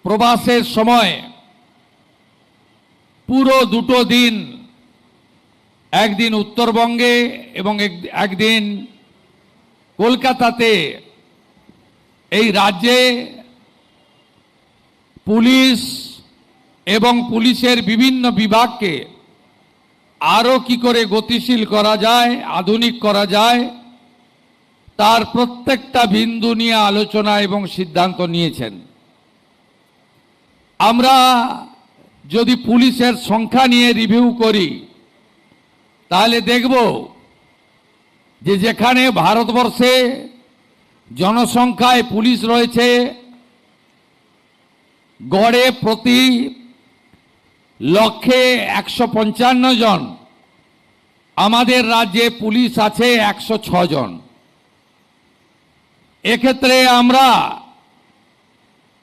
প্রবাসের সময় পুরো দুটো দিন, একদিন উত্তরবঙ্গে এবং একদিন কলকাতাতে এই রাজ্যে পুলিশ এবং পুলিশের বিভিন্ন বিভাগকে আরও কি করে গতিশীল করা যায়, আধুনিক করা যায়, তার প্রত্যেকটা বিন্দু নিয়ে আলোচনা এবং সিদ্ধান্ত নিয়েছেন। আমরা যদি পুলিশের সংখ্যা নিয়ে রিভিউ করি তাহলে দেখব যে যেখানে ভারতবর্ষে জনসংখ্যায় পুলিশ রয়েছে গড়ে প্রতি লক্ষে 155 জন, আমাদের রাজ্যে পুলিশ আছে 106 জন। এক্ষেত্রে আমরা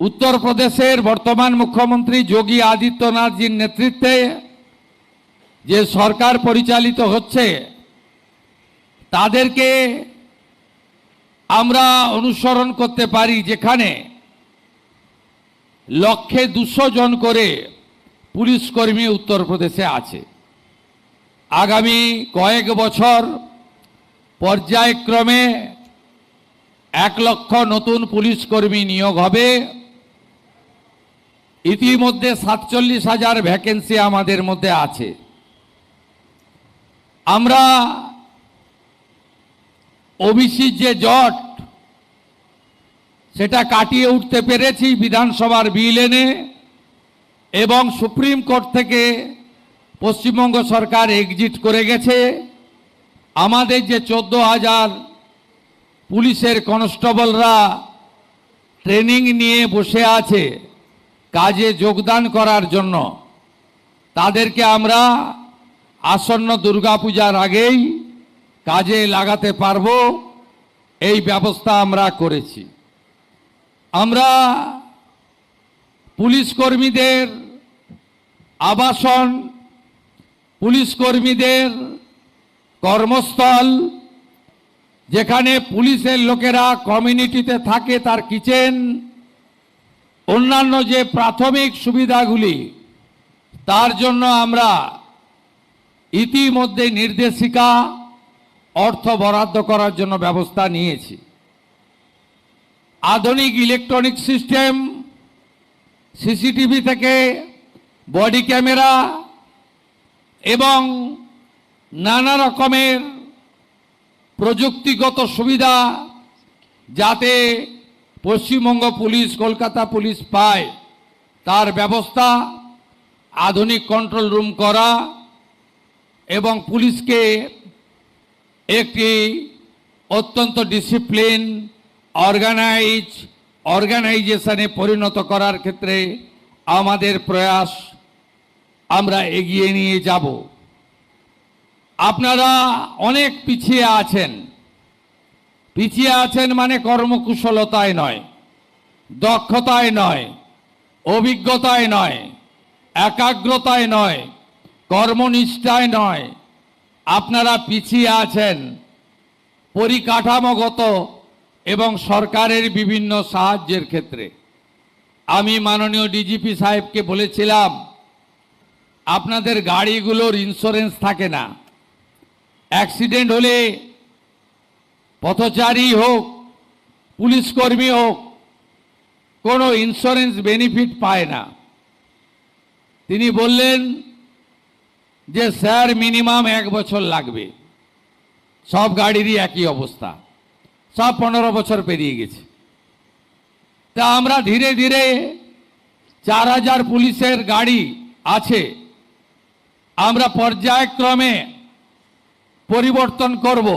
উত্তরপ্রদেশের বর্তমান মুখ্যমন্ত্রী যোগী আদিত্যনাথজির নেতৃত্বে যে সরকার পরিচালিত হচ্ছে তাদেরকে আমরা অনুসরণ করতে পারি, যেখানে লক্ষে 200 জন করে পুলিশ কর্মী উত্তরপ্রদেশে আছে। আগামী কয়েক বছর পর্যায়ক্রমে 1 লক্ষ নতুন পুলিশ কর্মী নিয়োগ হবে। ইতিমধ্যে 47,000 ভ্যাকেন্সি আমাদের মধ্যে আছে। আমরা ওবিসির যে জট সেটা কাটিয়ে উঠতে পেরেছি বিধানসভার বিল এনে, এবং সুপ্রিম কোর্ট থেকে পশ্চিমবঙ্গ সরকার এক্সিট করে গেছে। আমাদের যে 14,000 পুলিশের কনস্টেবলরা ট্রেনিং নিয়ে বসে আছে কাজে যোগদান করার জন্য, তাদেরকে আমরা আসন্ন দুর্গাপূজার আগেই কাজে লাগাতে পারবো, এই ব্যবস্থা আমরা করেছি। আমরা পুলিশ কর্মীদের আবাসন, পুলিশ কর্মীদের কর্মস্থল, যেখানে পুলিশের লোকেরা কমিউনিটিতে থাকে তার কিচেন, অন্যান্য যে প্রাথমিক সুবিধাগুলি, তার জন্য আমরা ইতিমধ্যে নির্দেশিকা অর্থ বরাদ্দ করার জন্য ব্যবস্থা নিয়েছি। আধুনিক ইলেকট্রনিক সিস্টেম, সিসিটিভি থেকে বডি ক্যামেরা এবং নানা রকমের প্রযুক্তিগত সুবিধা যাতে পশ্চিমবঙ্গ পুলিশ, কলকাতা পুলিশ পায় তার ব্যবস্থা, আধুনিক কন্ট্রোল রুম করা এবং পুলিশকে একটি অত্যন্ত ডিসিপ্লিন অর্গানাইজেশনে পরিণত করার ক্ষেত্রে আমাদের প্রয়াস আমরা এগিয়ে নিয়ে যাব। আপনারা অনেক পিছিয়ে আছেন মানে কর্মকুশলতায় নয়, দক্ষতায় নয়, অভিজ্ঞতায় নয়, একাগ্রতায় নয়, কর্মনিষ্ঠায় নয়। আপনারা পিছিয়ে আছেন পরিকাঠামোগত এবং সরকারের বিভিন্ন সাহায্যের ক্ষেত্রে। আমি মাননীয় ডিজিপি সাহেবকে বলেছিলাম, আপনাদের গাড়িগুলোর ইন্স্যুরেন্স থাকে না, অ্যাক্সিডেন্ট হলে পথচারী হোক, পুলিশ কর্মী হোক, কোনো ইন্স্যুরেন্স বেনিফিট পায় না। তিনি বললেন যে স্যার মিনিমাম 1 বছর লাগবে। সব গাড়িরই একই অবস্থা, সব 15 বছর পেরিয়ে গেছে। তা আমরা ধীরে ধীরে 4000 পুলিশের গাড়ি আছে, আমরা পর্যায়ক্রমে পরিবর্তন করব।